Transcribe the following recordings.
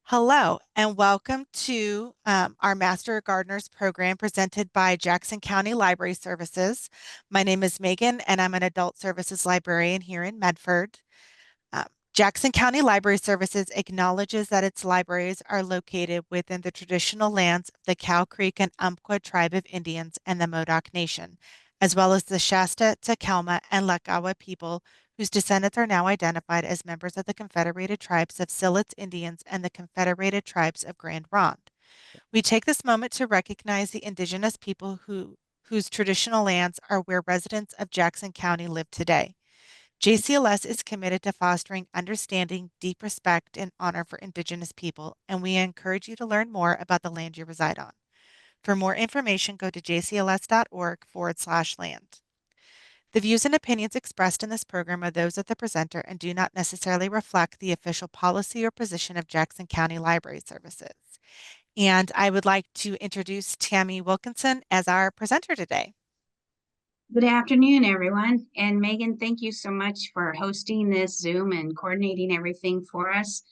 Hello, and welcome to our Master Gardeners program presented by Jackson County Library Services. My name is Megan, and I'm an adult services librarian here in Medford. Um, Jackson County Library Services acknowledges that its libraries are located within the traditional lands of the Cow Creek and Umpqua tribe of Indians and the Modoc Nation, as well as the Shasta, Tacoma, and Lakawa people whose descendants are now identified as members of the Confederated Tribes of Siletz Indians and the Confederated Tribes of Grand Ronde. We take this moment to recognize the indigenous people whose traditional lands are where residents of Jackson County live today. JCLS is committed to fostering understanding, deep respect, and honor for Indigenous people, and we encourage you to learn more about the land you reside on. For more information, go to jcls.org/land. The views and opinions expressed in this program are those of the presenter and do not necessarily reflect the official policy or position of Jackson County Library Services. And I would like to introduce Tammy Wilkinson as our presenter today. Good afternoon, everyone. And Megan, thank you so much for hosting this Zoom and coordinating everything for us.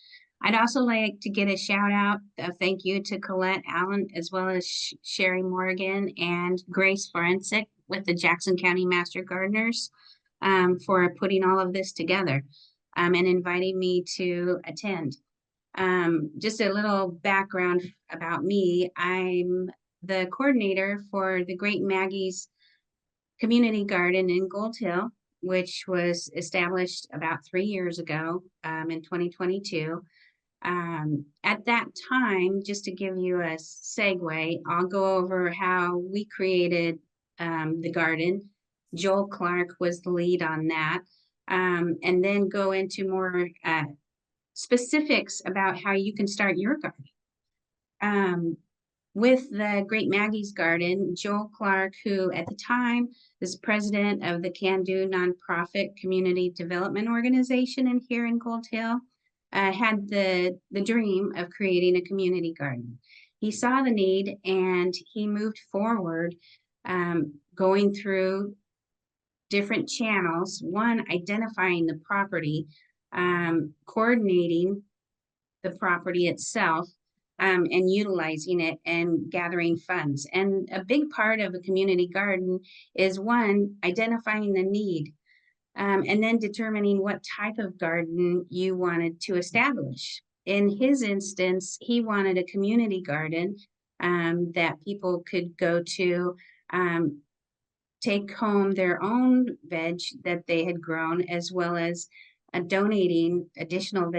I'd also like to get a shout out, a thank you to Colette Allen, as well as Sherry Morgan and Grace Forensic with the Jackson County Master Gardeners for putting all of this together and inviting me to attend. Just a little background about me. I'm the coordinator for the Great Maggie's community garden in Gold Hill, which was established about 3 years ago in 2022. At that time, just to give you a segue, I'll go over how we created the garden. Joel Clark was the lead on that, and then go into more specifics about how you can start your garden. With the Great Maggie's Garden, Joel Clark, who at the time was president of the Can Do nonprofit community development organization here in Gold Hill, had the dream of creating a community garden. He saw the need and he moved forward, going through different channels. One, identifying the property, coordinating the property itself, and utilizing it and gathering funds. And a big part of a community garden is one, identifying the need, and then determining what type of garden you wanted to establish. In his instance, he wanted a community garden that people could go to, take home their own veg that they had grown, as well as donating additional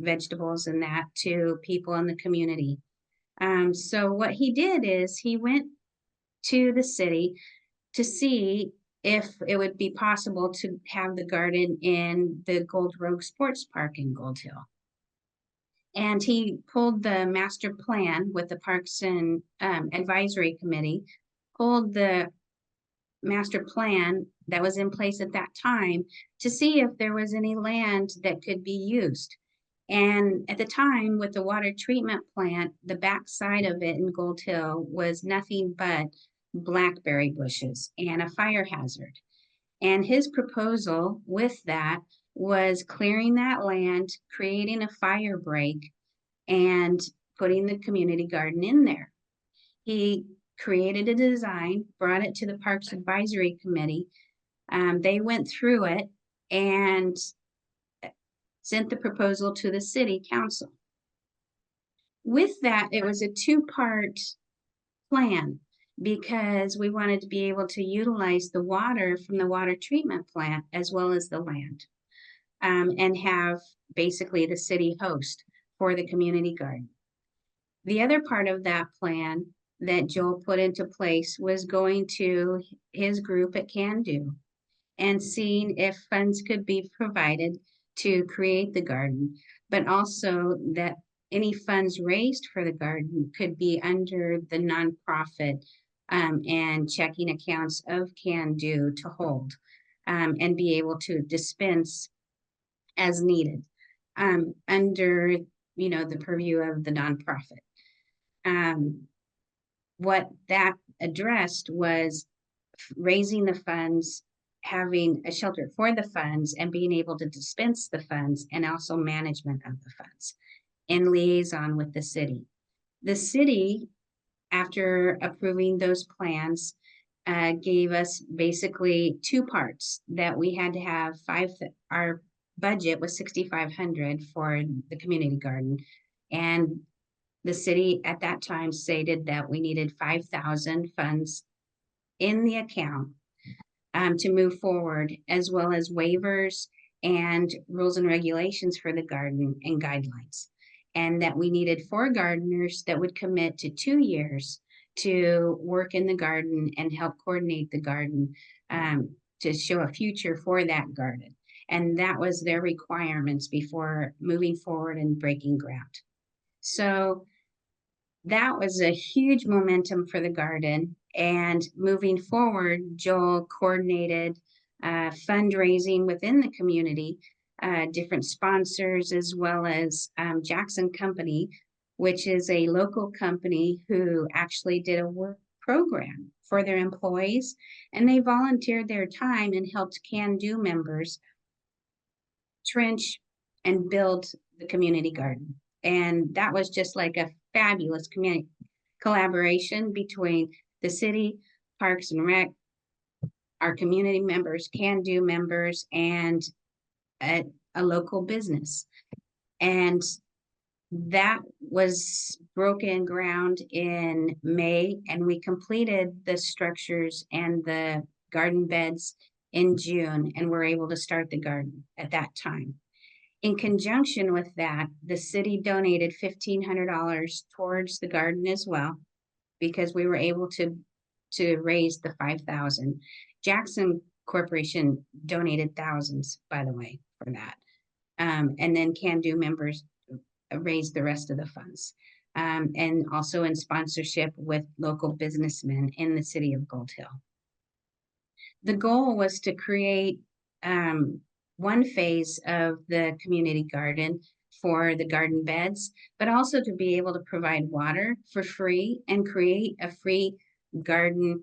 vegetables and that to people in the community. So what he did is he went to the city to see if it would be possible to have the garden in the Gold Rogue Sports Park in Gold Hill. And he pulled the master plan with the Parks and Advisory Committee, pulled the master plan that was in place at that time to see if there was any land that could be used. And at the time, with the water treatment plant, the backside of it in Gold Hill was nothing but blackberry bushes and a fire hazard. And his proposal with that was clearing that land, creating a fire break, and putting the community garden in there. He created a design, brought it to the Parks Advisory Committee. They went through it and sent the proposal to the city council. With that, it was a two-part plan because we wanted to be able to utilize the water from the water treatment plant as well as the land, and have basically the city host for the community garden. The other part of that plan that Joel put into place was going to his group at Can Do and seeing if funds could be provided to create the garden, but also that any funds raised for the garden could be under the nonprofit and checking accounts of Can Do to hold, and be able to dispense as needed, under the purview of the nonprofit. What that addressed was raising the funds, having a shelter for the funds, and being able to dispense the funds, and also management of the funds. and liaison with the city. The city, after approving those plans, gave us basically two parts that we had to have our budget was 6,500 for the community garden. And the city at that time stated that we needed 5,000 funds in the account to move forward, as well as waivers and rules and regulations for the garden and guidelines. And that we needed 4 gardeners that would commit to 2 years to work in the garden and help coordinate the garden to show a future for that garden. And that was their requirements before moving forward and breaking ground. So that was a huge momentum for the garden. And moving forward, Joel coordinated fundraising within the community, different sponsors, as well as Jackson Company, which is a local company who actually did a work program for their employees. And they volunteered their time and helped Can-Do members trench and build the community garden. And that was just like a fabulous community collaboration between the city, Parks and Rec, our community members, Can-Do members, and a local business. And that was broken ground in May, and we completed the structures and the garden beds in June, and were able to start the garden at that time. In conjunction with that, the city donated $1,500 towards the garden as well, because we were able to raise the 5,000. Jackson Corporation donated thousands, by the way, for that. And then Can-Do members raised the rest of the funds. And also in sponsorship with local businessmen in the city of Gold Hill. The goal was to create one phase of the community garden for the garden beds, but also to be able to provide water for free and create a free garden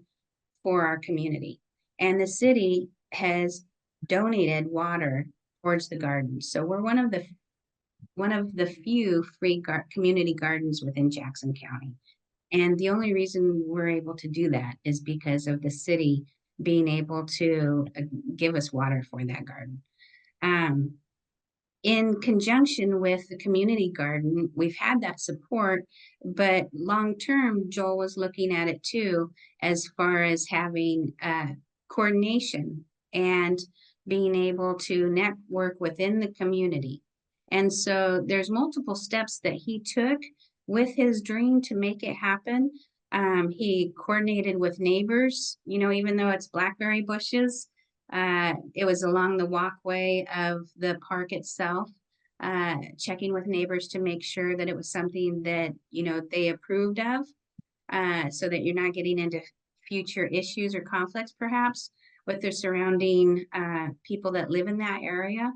for our community. And the city has donated water towards the garden. So we're one of the few free community gardens within Jackson County. And the only reason we're able to do that is because of the city being able to give us water for that garden. In conjunction with the community garden, we've had that support, but long-term, Joel was looking at it too, as far as having coordination and being able to network within the community. And so there's multiple steps that he took with his dream to make it happen. He coordinated with neighbors, even though it's blackberry bushes, it was along the walkway of the park itself, checking with neighbors to make sure that it was something that, they approved of, so that you're not getting into future issues or conflicts perhaps with the surrounding people that live in that area,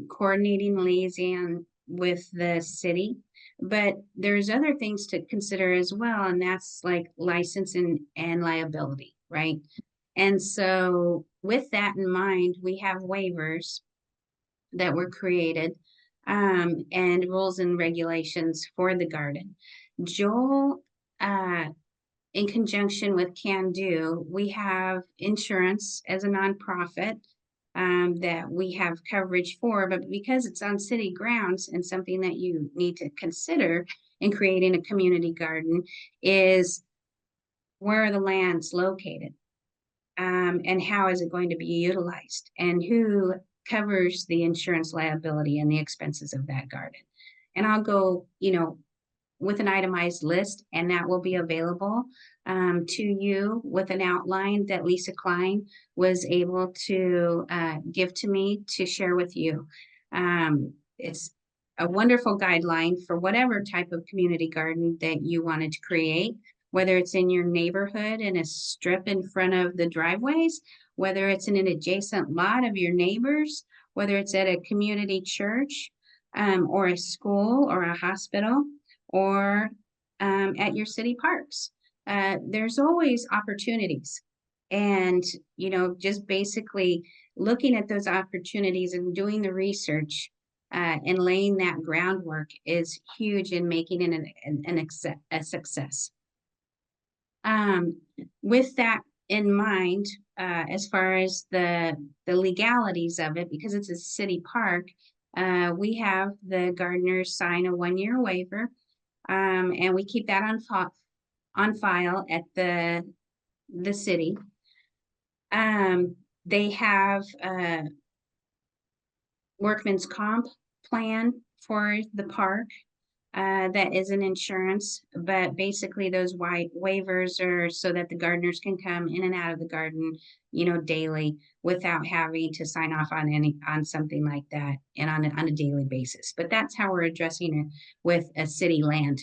coordinating liaison with the city. But there's other things to consider as well, and that's like license and liability, right? And so with that in mind, we have waivers that were created and rules and regulations for the garden. Joel, in conjunction with Can-Do, we have insurance as a nonprofit that we have coverage for, but because it's on city grounds, and something that you need to consider in creating a community garden is where are the lands located, and how is it going to be utilized, and who covers the insurance liability and the expenses of that garden. And I'll go, with an itemized list, and that will be available to you with an outline that Lisa Klein was able to give to me to share with you. It's a wonderful guideline for whatever type of community garden that you wanted to create, whether it's in your neighborhood in a strip in front of the driveways, whether it's in an adjacent lot of your neighbors, whether it's at a community church or a school or a hospital, or at your city parks. There's always opportunities. And, just basically looking at those opportunities and doing the research and laying that groundwork is huge in making it a success. With that in mind, as far as the legalities of it, because it's a city park, we have the gardeners sign a 1-year waiver, and we keep that on file at the city. They have a workman's comp plan for the park. That is an insurance, but basically those waivers are so that the gardeners can come in and out of the garden, daily without having to sign off on something like that and on a daily basis. But that's how we're addressing it with a city land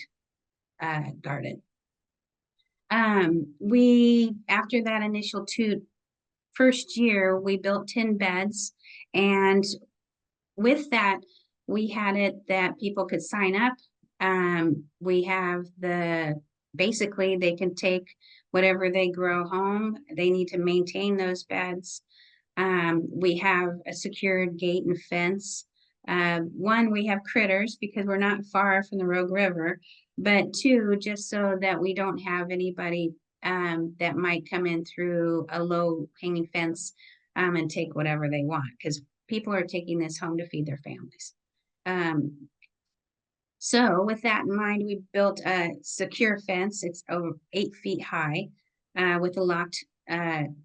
garden. We, after that initial first year, we built 10 beds, and with that, we had it that people could sign up. We have basically they can take whatever they grow home. They need to maintain those beds. We have a secured gate and fence. One, we have critters because we're not far from the Rogue River, but two, just so that we don't have anybody that might come in through a low hanging fence and take whatever they want, because people are taking this home to feed their families. So with that in mind, we built a secure fence. It's over 8 feet high with a locked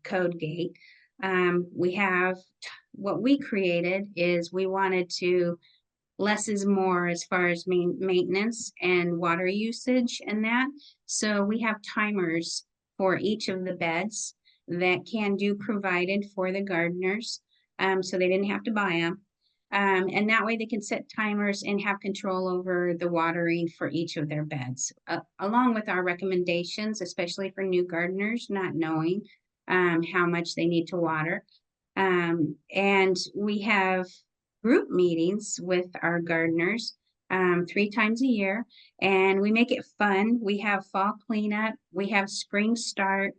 code gate. We have what we created is we wanted to less is more as far as maintenance and water usage and that. So we have timers for each of the beds that Can Do provided for the gardeners. So they didn't have to buy them. And that way they can set timers and have control over the watering for each of their beds, along with our recommendations, especially for new gardeners, not knowing how much they need to water. And we have group meetings with our gardeners 3 times a year, and we make it fun. We have fall cleanup, we have spring start,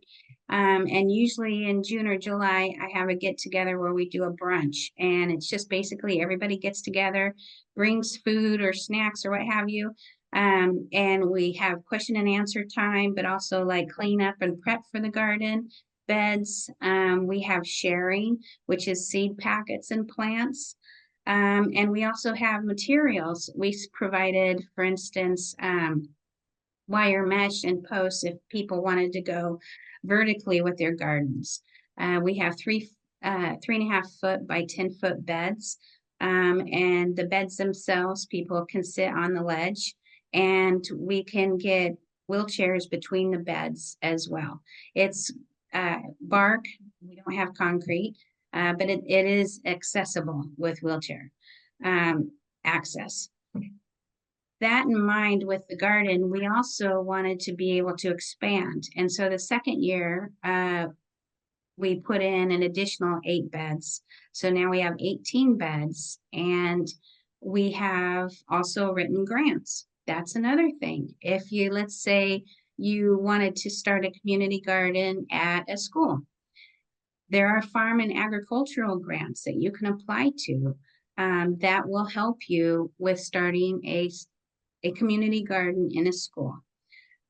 and usually in June or July, I have a get together where we do a brunch, and it's just basically everybody gets together, brings food or snacks or what have you. And we have question and answer time, but also like cleanup and prep for the garden beds. We have sharing, which is seed packets and plants. And we also have materials. We provided, for instance, wire mesh and posts if people wanted to go vertically with their gardens. We have 3.5 foot by 10-foot beds. And the beds themselves, people can sit on the ledge, and we can get wheelchairs between the beds as well. It's bark, we don't have concrete, but it is accessible with wheelchair access. That in mind, with the garden, we also wanted to be able to expand. And so the second year, we put in an additional 8 beds. So now we have 18 beds, and we have also written grants. That's another thing. If you, let's say you wanted to start a community garden at a school, there are farm and agricultural grants that you can apply to that will help you with starting a community garden in a school.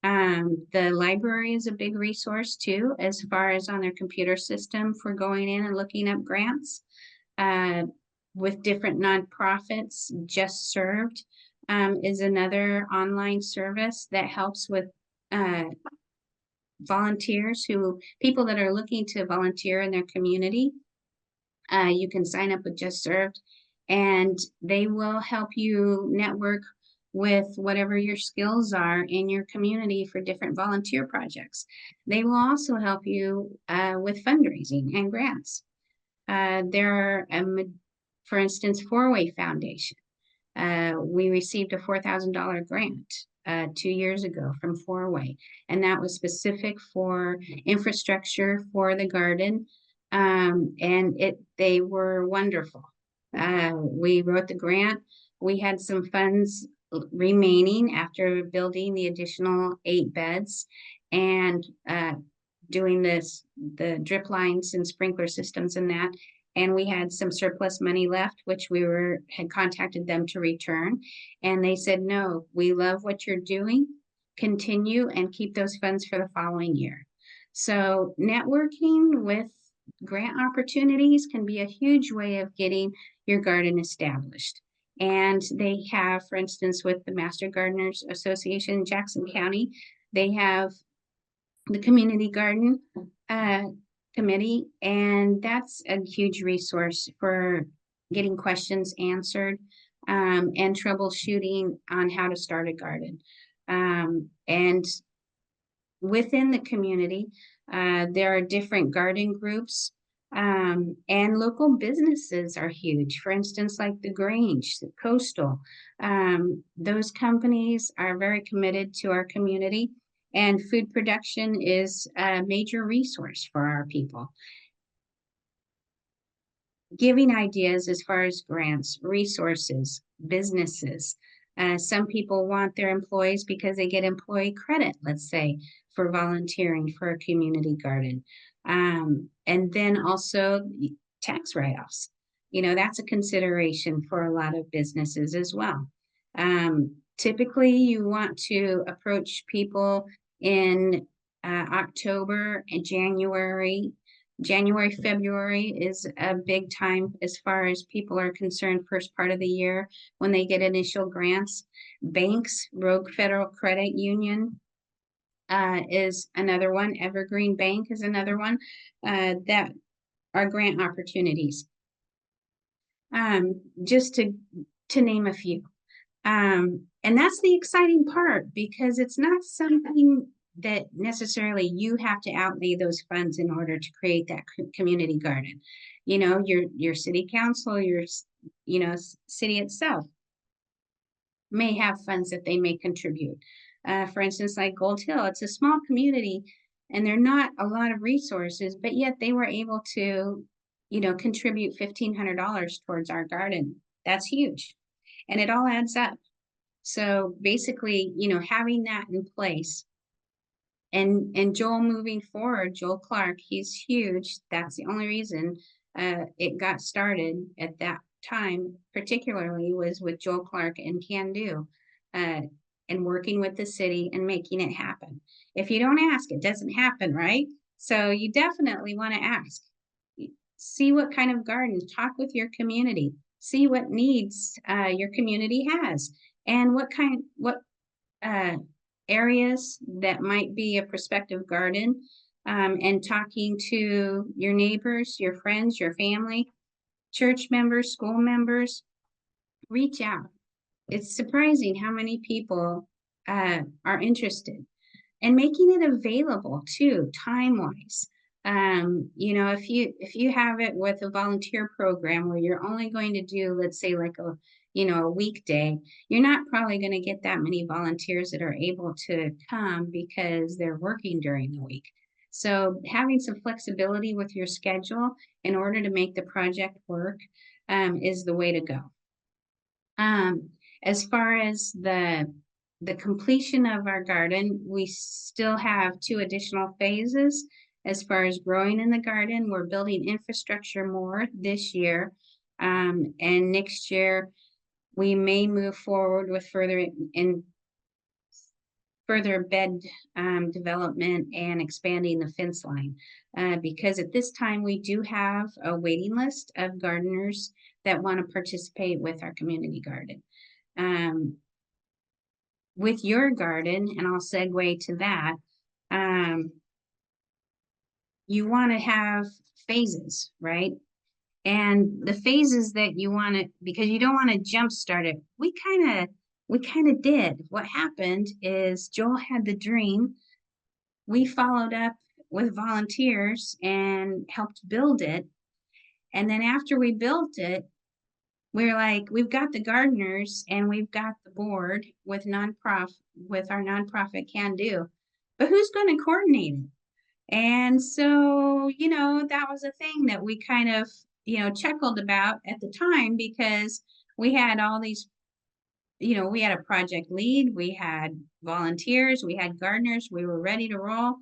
The library is a big resource too, as far as on their computer system for going in and looking up grants with different nonprofits. Just Served is another online service that helps with volunteers, people that are looking to volunteer in their community. You can sign up with Just Served, and they will help you network with whatever your skills are in your community for different volunteer projects. They will also help you with fundraising and grants. There are, for instance, 4-Way Foundation. We received a $4,000 grant 2 years ago from 4-Way, and that was specific for infrastructure for the garden, and they were wonderful. We wrote the grant. We had some funds remaining after building the additional 8 beds and doing the drip lines and sprinkler systems and that. and we had some surplus money left, which had contacted them to return. And they said, no, we love what you're doing. Continue and keep those funds for the following year. So networking with grant opportunities can be a huge way of getting your garden established. And they have, for instance, with the Master Gardeners Association in Jackson County, they have the community garden uh, committee, and that's a huge resource for getting questions answered, and troubleshooting on how to start a garden. And within the community, there are different garden groups, and local businesses are huge. For instance, like the Grange, the Coastal, those companies are very committed to our community, and food production is a major resource for our people. Giving ideas as far as grants, resources, businesses. Some people want their employees because they get employee credit, let's say, for volunteering for a community garden. And then also tax write-offs. You know, that's a consideration for a lot of businesses as well. Typically, you want to approach people in October and January. February is a big time as far as people are concerned, first part of the year when they get initial grants. Banks, Rogue Federal Credit Union is another one. Evergreen Bank is another one that are grant opportunities. Just to name a few. And that's the exciting part, because it's not something that necessarily you have to outlay those funds in order to create that community garden. You know, your city council, your city itself may have funds that they may contribute. For instance, like Gold Hill, it's a small community and there are not a lot of resources, but yet they were able to, contribute $1,500 towards our garden. That's huge. And it all adds up. So basically, having that in place, and Joel moving forward, Joel Clark, he's huge. That's the only reason it got started at that time, particularly was with Joel Clark and Can Do, and working with the city and making it happen. If you don't ask, it doesn't happen, right? So you definitely want to ask. See what kind of gardens, talk with your community, see what needs your community has, and what areas that might be a prospective garden, and talking to your neighbors, your friends, your family, church members, school members. Reach out. It's surprising how many people are interested, and making it available too, time-wise. If you have it with a volunteer program where you're only going to do, let's say, like a weekday, you're not probably going to get that many volunteers that are able to come because they're working during the week. So having some flexibility with your schedule in order to make the project work is the way to go. As far as the completion of our garden, we still have 2 additional phases. As far as growing in the garden, we're building infrastructure more this year. And next year, we may move forward with further bed development and expanding the fence line. Because at this time, we do have a waiting list of gardeners that want to participate with our community garden. With your garden, and I'll segue to that, you want to have phases, right? And the phases that you want to, because you don't want to jumpstart it. We kind of did. What happened is Joel had the dream. We followed up with volunteers and helped build it. And then after we built it, we're like, we've got the gardeners and we've got the board with our nonprofit Can Do, but who's going to coordinate it? And so, that was a thing that we kind of, chuckled about at the time, because we had all these, we had a project lead, we had volunteers, we had gardeners, we were ready to roll.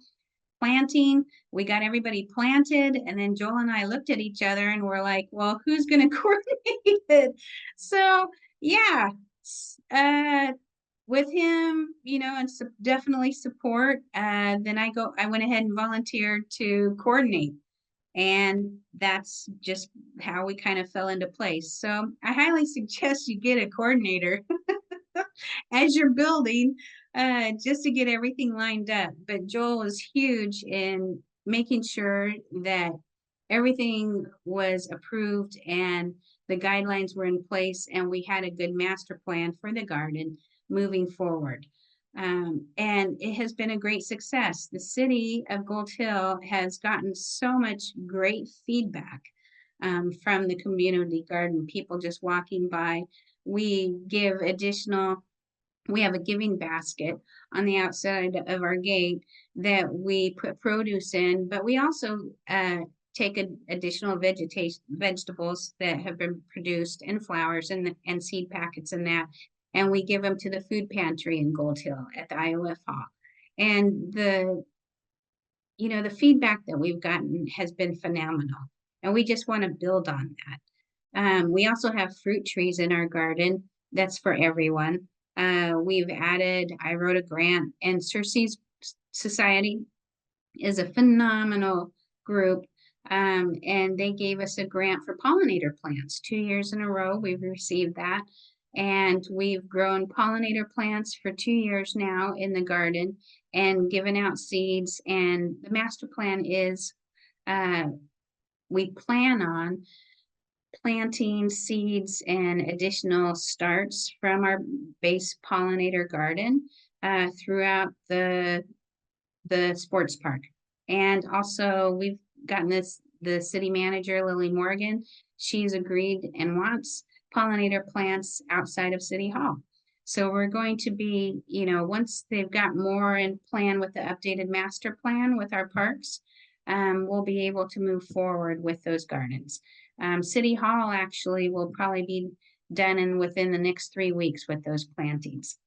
planting. We got everybody planted, and then Joel and I looked at each other and we're like, well, who's going to coordinate it? So, yeah, uh, with him, and definitely support, then I went ahead and volunteered to coordinate. And that's just how we kind of fell into place. So I highly suggest you get a coordinator as you're building, just to get everything lined up. But Joel was huge in making sure that everything was approved and the guidelines were in place and we had a good master plan for the garden moving forward. And it has been a great success. The city of Gold Hill has gotten so much great feedback from the community garden, people just walking by. We have a giving basket on the outside of our gate that we put produce in, but we also take additional vegetables that have been produced and flowers and seed packets and that, and we give them to the food pantry in Gold Hill at the IOF Hall. And the feedback that we've gotten has been phenomenal, and we just want to build on that. We also have fruit trees in our garden. That's for everyone. I wrote a grant, and Cersei's Society is a phenomenal group. And they gave us a grant for pollinator plants 2 years in a row. We've received that. And we've grown pollinator plants for 2 years now in the garden and given out seeds. And the master plan is we plan on planting seeds and additional starts from our base pollinator garden throughout the sports park. And also we've gotten the city manager, Lily Morgan, she's agreed and wants pollinator plants outside of City Hall. So we're going to be, once they've got more in plan with the updated master plan with our parks, we'll be able to move forward with those gardens. City Hall actually will probably be done within the next 3 weeks with those plantings.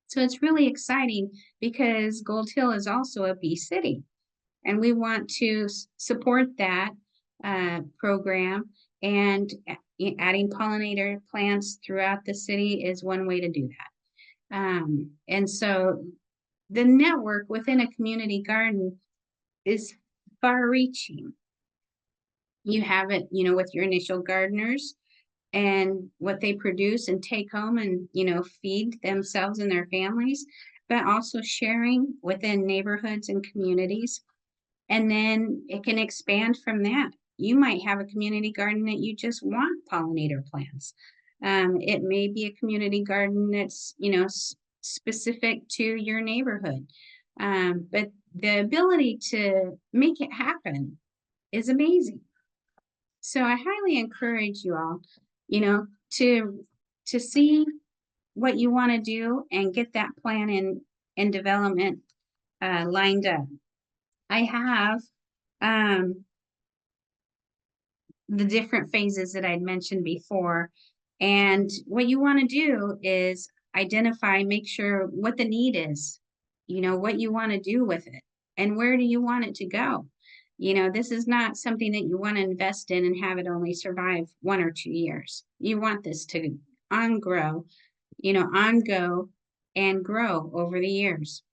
So it's really exciting because Gold Hill is also a bee city, and we want to support that program. And adding pollinator plants throughout the city is one way to do that. And so the network within a community garden is far-reaching. You have it, with your initial gardeners and what they produce and take home and, feed themselves and their families, but also sharing within neighborhoods and communities. And then it can expand from that. You might have a community garden that you just want pollinator plants. It may be a community garden that's, specific to your neighborhood. But the ability to make it happen is amazing. So I highly encourage you all, to see what you want to do and get that plan in development lined up. I have the different phases that I'd mentioned before. And what you want to do is identify, make sure what the need is, what you want to do with it, and where do you want it to go. This is not something that you want to invest in and have it only survive 1 or 2 years. You want this to on-go and grow over the years.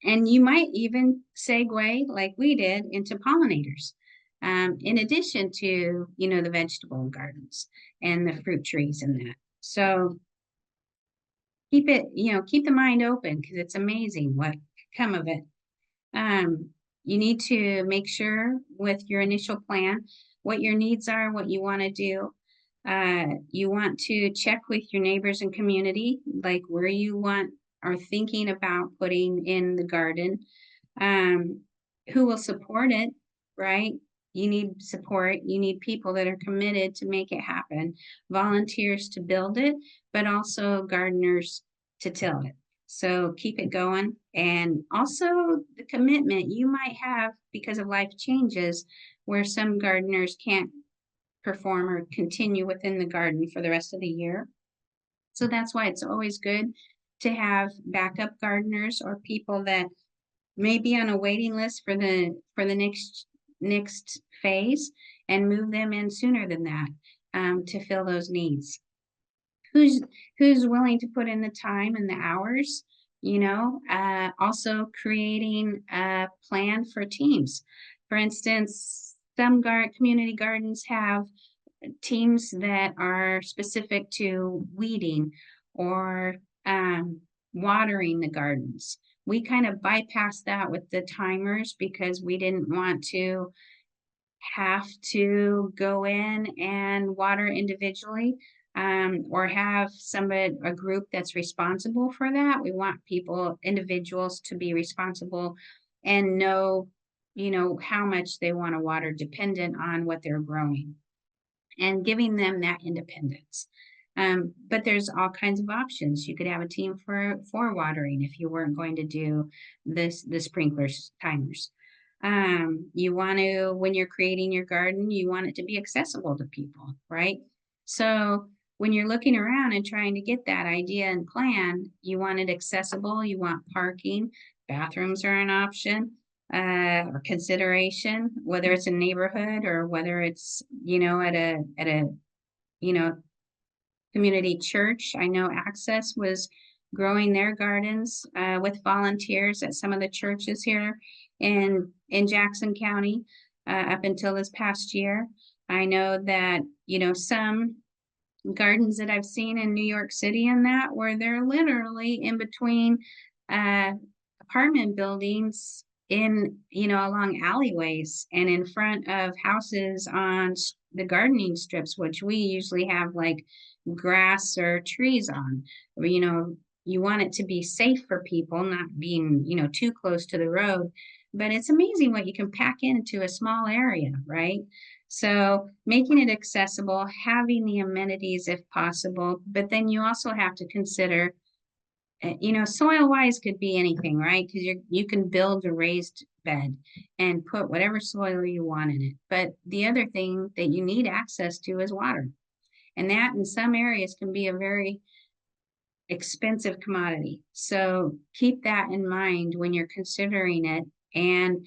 And you might even segue, like we did, into pollinators, in addition to, the vegetable gardens and the fruit trees and that. So keep the mind open, because it's amazing what can come of it. You need to make sure with your initial plan what your needs are, what you want to do. You want to check with your neighbors and community, like where you are thinking about putting in the garden, who will support it, right? You need support. You need people that are committed to make it happen, volunteers to build it, but also gardeners to till it. So keep it going. And also the commitment you might have because of life changes, where some gardeners can't perform or continue within the garden for the rest of the year. So that's why it's always good to have backup gardeners or people that maybe on a waiting list for the next phase, and move them in sooner than that, to fill those needs. Who's who's willing to put in the time and the hours, also creating a plan for teams. For instance, some community gardens have teams that are specific to weeding or watering the gardens. We kind of bypassed that with the timers because we didn't want to have to go in and water individually, or have a group that's responsible for that. We want individuals to be responsible and know, how much they want to water dependent on what they're growing, and giving them that independence. But there's all kinds of options. You could have a team for watering if you weren't going to do the sprinklers timers. You want to, when you're creating your garden, you want it to be accessible to people, right? So when you're looking around and trying to get that idea and plan, you want it accessible, you want parking, bathrooms are an option, or consideration, whether it's a neighborhood or whether it's, at a you know community church. I know Access was growing their gardens with volunteers at some of the churches here in Jackson County up until this past year. I know that, some gardens that I've seen in New York City and that where they're literally in between uh, apartment buildings, along alleyways and in front of houses on the gardening strips, which we usually have like grass or trees on. You want it to be safe for people, not being, too close to the road. But it's amazing what you can pack into a small area, right? So making it accessible, having the amenities if possible, but then you also have to consider, soil wise could be anything, right? Because you can build a raised bed and put whatever soil you want in it. But the other thing that you need access to is water. And that in some areas can be a very expensive commodity. So keep that in mind when you're considering it. And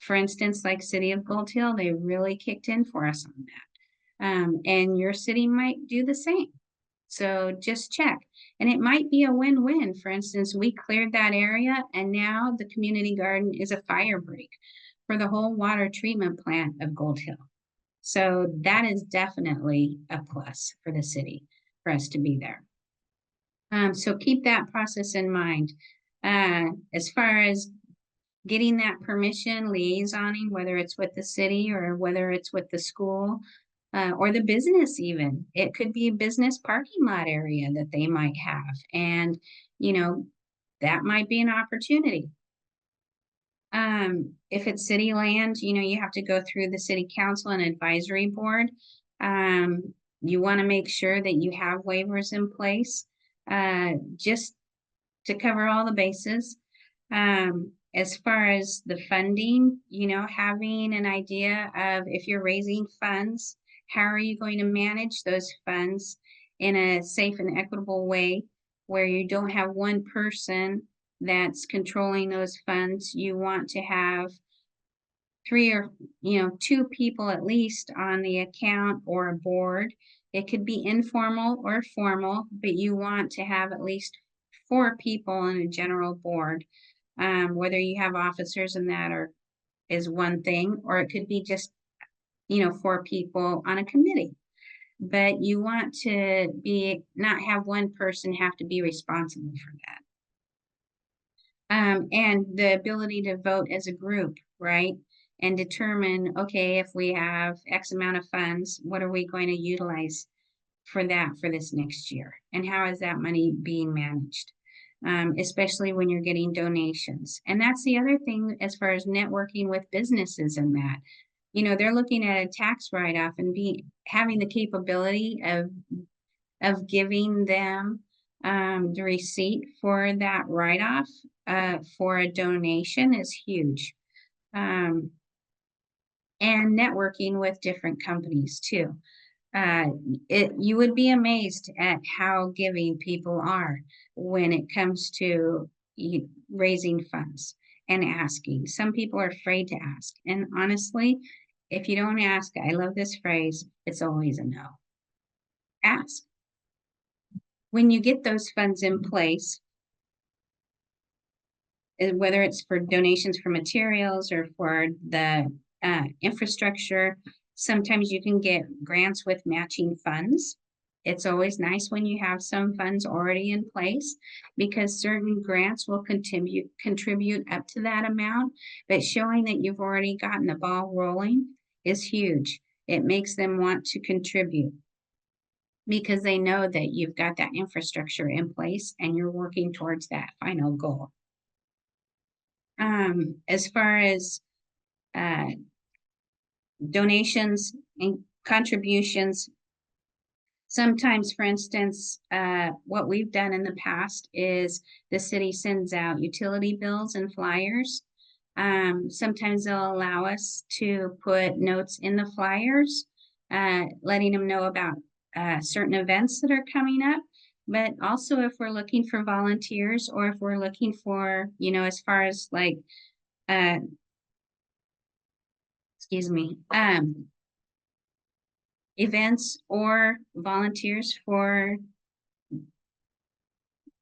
for instance, like City of Gold Hill, they really kicked in for us on that. And your city might do the same. So just check. And it might be a win-win. For instance, we cleared that area and now the community garden is a fire break for the whole water treatment plant of Gold Hill. So that is definitely a plus for the city for us to be there. So keep that process in mind. As far as getting that permission, liaisoning, whether it's with the city or whether it's with the school, or the business even. It could be a business parking lot area that they might have. And, that might be an opportunity. If it's city land, you have to go through the city council and advisory board. You want to make sure that you have waivers in place, just to cover all the bases. As far as the funding, having an idea of if you're raising funds, how are you going to manage those funds in a safe and equitable way where you don't have one person that's controlling those funds. You want to have three or, two people at least on the account or a board. It could be informal or formal, but you want to have at least 4 people on a general board. Whether you have officers in that is one thing, or it could be just, 4 people on a committee. But you want to not have one person have to be responsible for that. And the ability to vote as a group, right? And determine, okay, if we have X amount of funds, what are we going to utilize for this next year? And how is that money being managed? Especially when you're getting donations. And that's the other thing as far as networking with businesses and that. They're looking at a tax write-off and having the capability of giving them the receipt for that write-off for a donation is huge. And networking with different companies too. You would be amazed at how giving people are when it comes to raising funds. and asking. Some people are afraid to ask. And honestly, if you don't ask, I love this phrase, it's always a no. Ask. When you get those funds in place, whether it's for donations for materials or for the infrastructure, sometimes you can get grants with matching funds. It's always nice when you have some funds already in place because certain grants will contribute up to that amount, but showing that you've already gotten the ball rolling is huge. It makes them want to contribute because they know that you've got that infrastructure in place and you're working towards that final goal. As far as uh, donations and contributions, sometimes, for instance, what we've done in the past is the city sends out utility bills and flyers. Sometimes they'll allow us to put notes in the flyers, letting them know about certain events that are coming up. But also if we're looking for volunteers or if we're looking for, as far as like, excuse me, events or volunteers for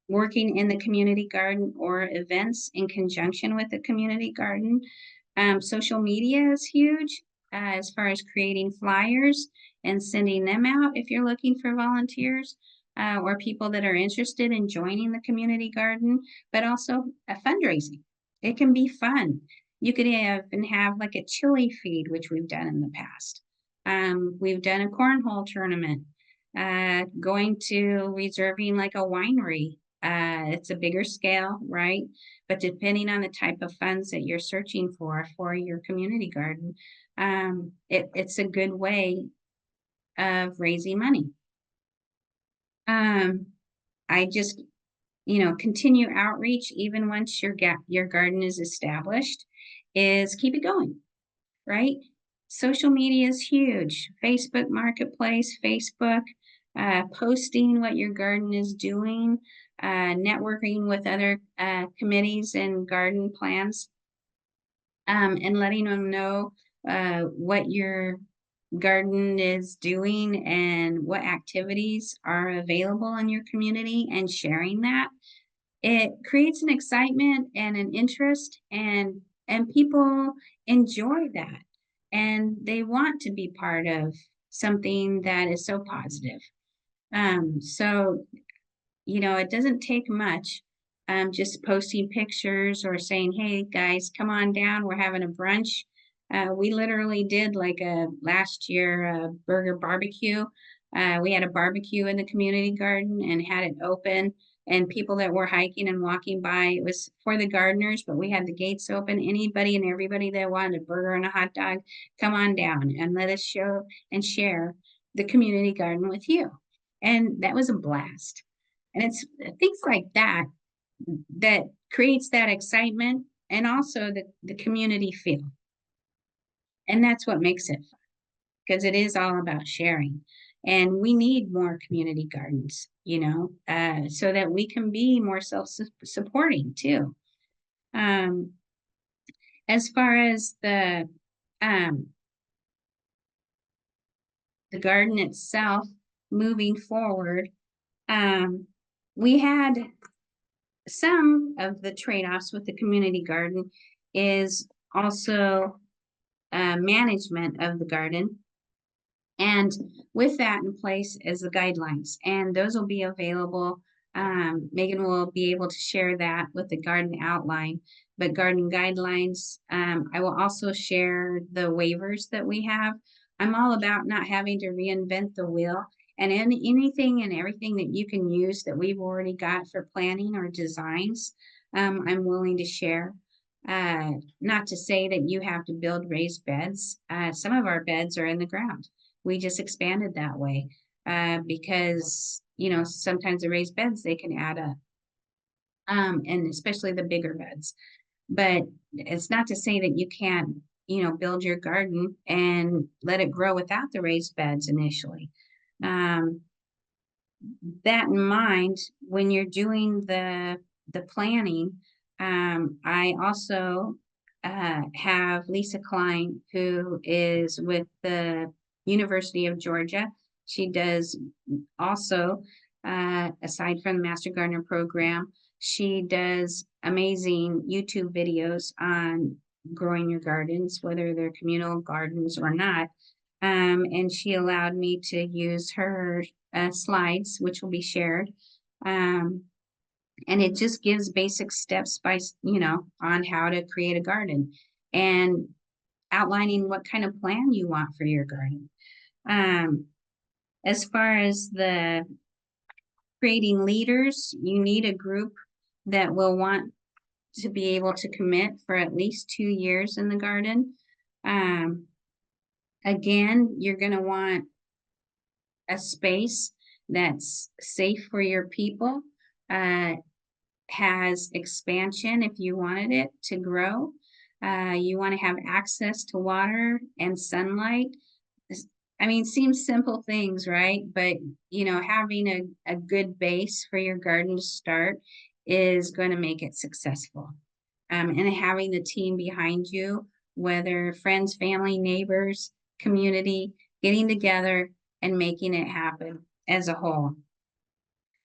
working in the community garden or events in conjunction with the community garden. Social media is huge as far as creating flyers and sending them out if you're looking for volunteers or people that are interested in joining the community garden, but also fundraising. It can be fun. You could even have like a chili feed, which we've done in the past. We've done a cornhole tournament, going to reserving like a winery. It's a bigger scale, right? But depending on the type of funds that you're searching for your community garden, it's a good way of raising money. I just, continue outreach even once your garden is established, is keep it going, right? Social media is huge. Facebook Marketplace, Facebook, posting what your garden is doing, networking with other committees and garden plans, and letting them know what your garden is doing and what activities are available in your community and sharing that. It creates an excitement and an interest, and people enjoy that and they want to be part of something that is so positive. So it doesn't take much. Just posting pictures or saying, hey guys, come on down, we're having a brunch. We literally did like last year a burger barbecue. We had a barbecue in the community garden and had it open, and people that were hiking and walking by, it was for the gardeners, but we had the gates open. Anybody and everybody that wanted a burger and a hot dog, come on down and let us show and share the community garden with you. And that was a blast. And it's things like that that creates that excitement and also the community feel. And that's what makes it fun, because it is all about sharing. And we need more community gardens, so that we can be more self-supporting too. As far as the garden itself moving forward, we had some of the trade-offs with the community garden is also management of the garden. And with that in place is the guidelines, and those will be available. Megan will be able to share that with the garden outline, but garden guidelines, I will also share the waivers that we have. I'm all about not having to reinvent the wheel, and anything and everything that you can use that we've already got for planning or designs, I'm willing to share. Not to say that you have to build raised beds. Some of our beds are in the ground. We just expanded that way because, sometimes the raised beds, they can add up, and especially the bigger beds. But it's not to say that you can't, build your garden and let it grow without the raised beds initially. That in mind, when you're doing the planning, I also have Lisa Klein, who is with the University of Georgia. She does also, aside from the Master Gardener program, she does amazing YouTube videos on growing your gardens, whether they're communal gardens or not. And she allowed me to use her slides, which will be shared. Um, and it just gives basic steps by, on how to create a garden and outlining what kind of plan you want for your garden. Um, as far as the creating leaders, you need a group that will want to be able to commit for at least 2 years in the garden. Um, again, you're going to want a space that's safe for your people, uh, has expansion if you wanted it to grow. You want to have access to water and sunlight. I mean, seems simple things, right? But having a good base for your garden to start is going to make it successful. And having the team behind you, whether friends, family, neighbors, community, getting together and making it happen as a whole.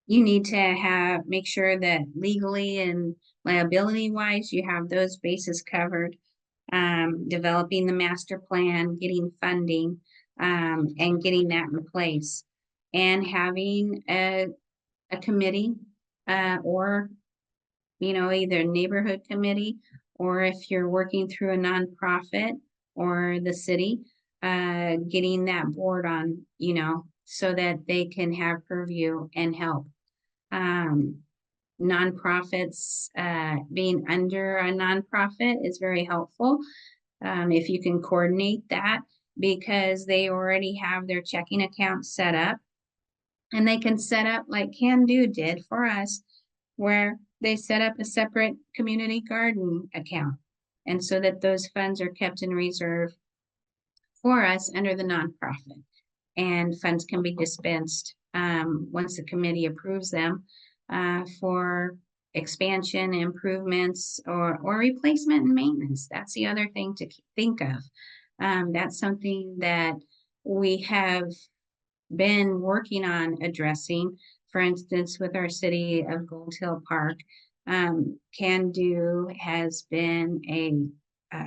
You need to make sure that legally and liability wise, you have those bases covered. Developing the master plan, getting funding, and getting that in place, and having a committee, or either neighborhood committee, or if you're working through a nonprofit or the city, getting that board on, so that they can have purview and help. Um, Nonprofits, being under a nonprofit is very helpful, if you can coordinate that, because they already have their checking account set up, and they can set up like Can Do did for us, where they set up a separate community garden account. And so that those funds are kept in reserve for us under the nonprofit, and funds can be dispensed, once the committee approves them, for expansion, improvements, or replacement and maintenance. That's the other thing to think of. That's something that we have been working on addressing. For instance, with our city of Gold Hill Park, Can Do has been a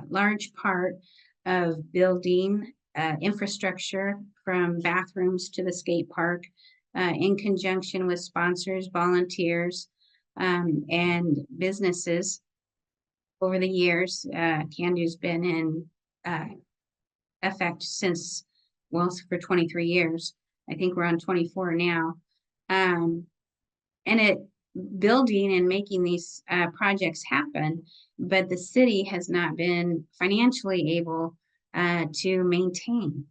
large part of building infrastructure from bathrooms to the skate park, in conjunction with sponsors, volunteers, and businesses over the years. Can Do's been in effect since, well, for 23 years. I think we're on 24 now. Um, and it building and making these projects happen, but the city has not been financially able to maintain.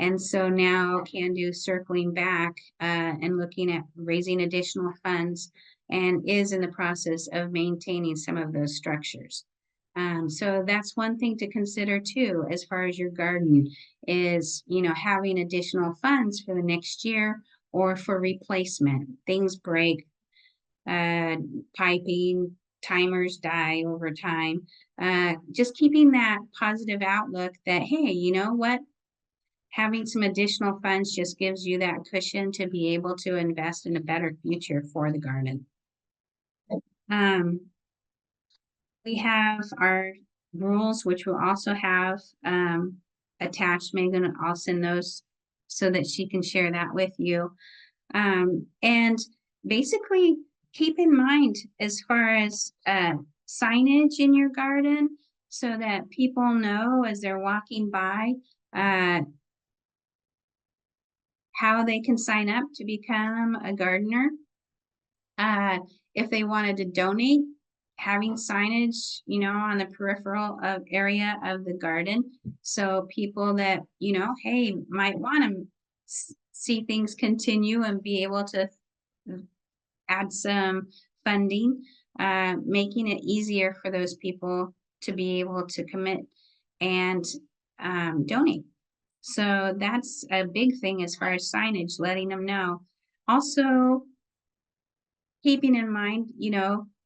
And so now Can Do circling back, and looking at raising additional funds, and is in the process of maintaining some of those structures. So that's one thing to consider too, as far as your garden is, having additional funds for the next year or for replacement. Things break, uh, piping, timers die over time. Just keeping that positive outlook that, hey, you know what? Having some additional funds just gives you that cushion to be able to invest in a better future for the garden. Um, we have our rules, which we'll also have attached. Megan, I'll send those so that she can share that with you. And basically, keep in mind as far as signage in your garden, so that people know as they're walking by, how they can sign up to become a gardener. If they wanted to donate, having signage, on the peripheral area of the garden. So people that, hey, might want to see things continue and be able to add some funding, making it easier for those people to be able to commit and donate. So that's a big thing as far as signage, letting them know. Also, keeping in mind,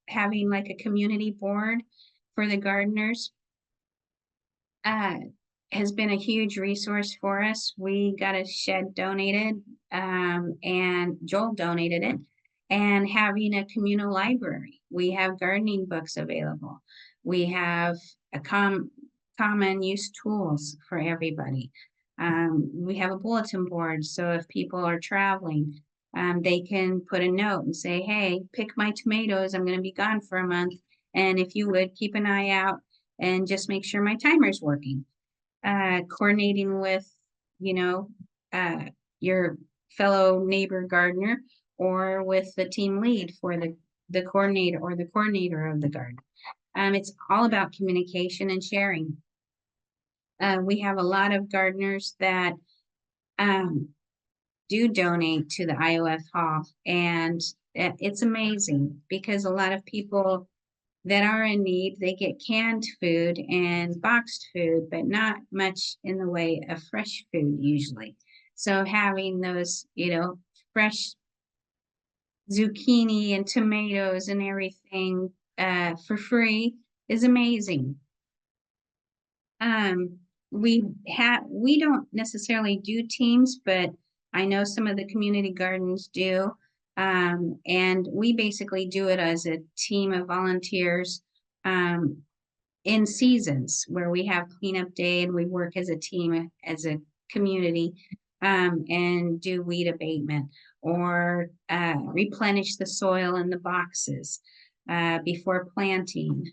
having like a community board for the gardeners uh, has been a huge resource for us. We got a shed donated, and Joel donated it. And having a communal library, we have gardening books available. We have a common use tools for everybody. We have a bulletin board, so if people are traveling, they can put a note and say, "Hey, pick my tomatoes. I'm going to be gone for a month, and if you would keep an eye out and just make sure my timer's working." Coordinating with, you know, uh, your fellow neighbor gardener or with the team lead for the coordinator or the coordinator of the garden. It's all about communication and sharing. We have a lot of gardeners that um, do donate to the IOF Hall, and it's amazing because a lot of people that are in need, they get canned food and boxed food, but not much in the way of fresh food usually. So having those, fresh zucchini and tomatoes and everything for free is amazing. Um, we don't necessarily do teams, but I know some of the community gardens do. And we basically do it as a team of volunteers in seasons where we have cleanup day and we work as a team, as a community, and do weed abatement or replenish the soil in the boxes before planting.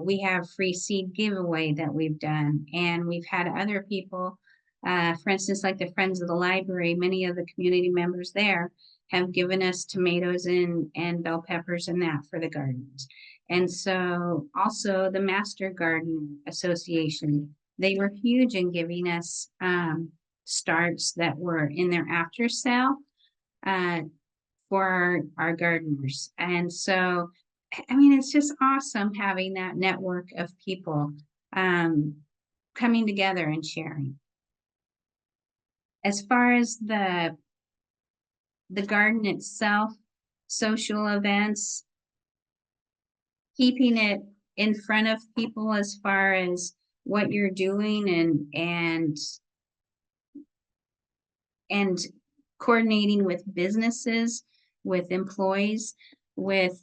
We have free seed giveaway that we've done, and we've had other people, for instance, like the Friends of the Library, many of the community members there have given us tomatoes and bell peppers and that for the gardens. And so also the Master Garden Association, they were huge in giving us starts that were in their after sale uh, for our gardeners. And so, I mean, it's just awesome having that network of people coming together and sharing. As far as the garden itself, social events, keeping it in front of people as far as what you're doing and coordinating with businesses, with employees, with,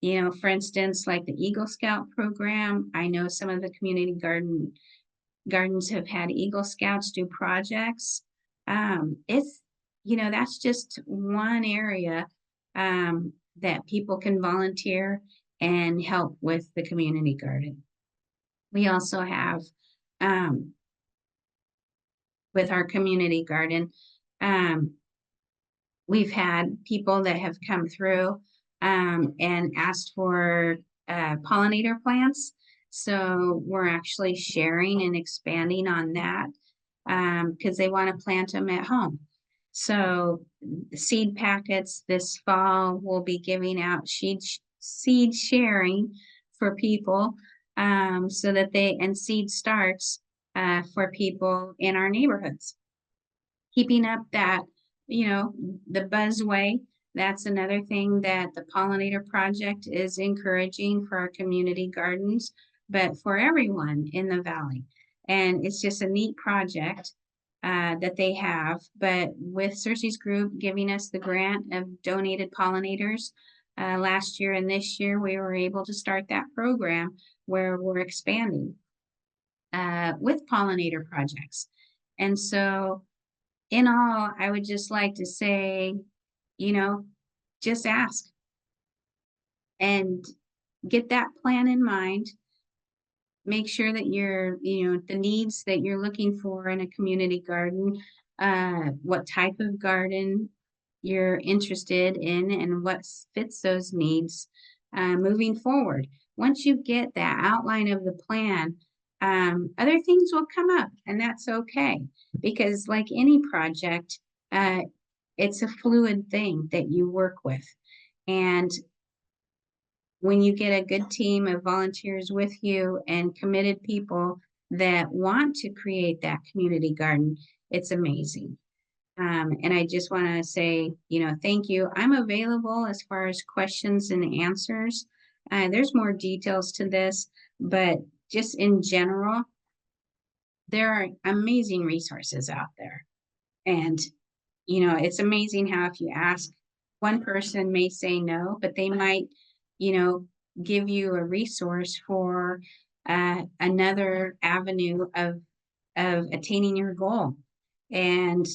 for instance, like the Eagle Scout program. I know some of the community gardens have had Eagle Scouts do projects. It's, that's just one area that people can volunteer and help with the community garden. We also have, with our community garden, we've had people that have come through and asked for pollinator plants. So we're actually sharing and expanding on that because they want to plant them at home. So seed packets this fall, we'll be giving out seed sharing for people so that and seed starts for people in our neighborhoods. Keeping up that, the buzzway, that's another thing that the Pollinator Project is encouraging for our community gardens, but for everyone in the valley. And it's just a neat project that they have. But with Cersei's group giving us the grant of donated pollinators last year and this year, we were able to start that program where we're expanding with pollinator projects. And so in all, I would just like to say, just ask and get that plan in mind. Make sure that you're, the needs that you're looking for in a community garden, what type of garden you're interested in and what fits those needs moving forward. Once you get that outline of the plan, other things will come up, and that's okay, because like any project, it's a fluid thing that you work with. And when you get a good team of volunteers with you and committed people that want to create that community garden, it's amazing. And I just want to say, thank you. I'm available as far as questions and answers. There's more details to this, but just in general, there are amazing resources out there. And, it's amazing how if you ask, one person may say no, but they might, you know, give you a resource for another avenue of attaining your goal. And,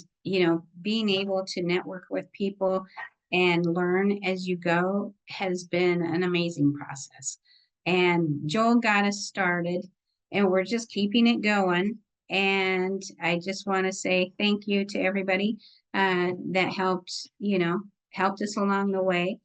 being able to network with people and learn as you go has been an amazing process. And Joel got us started, and we're just keeping it going. And I just want to say thank you to everybody that helped us along the way.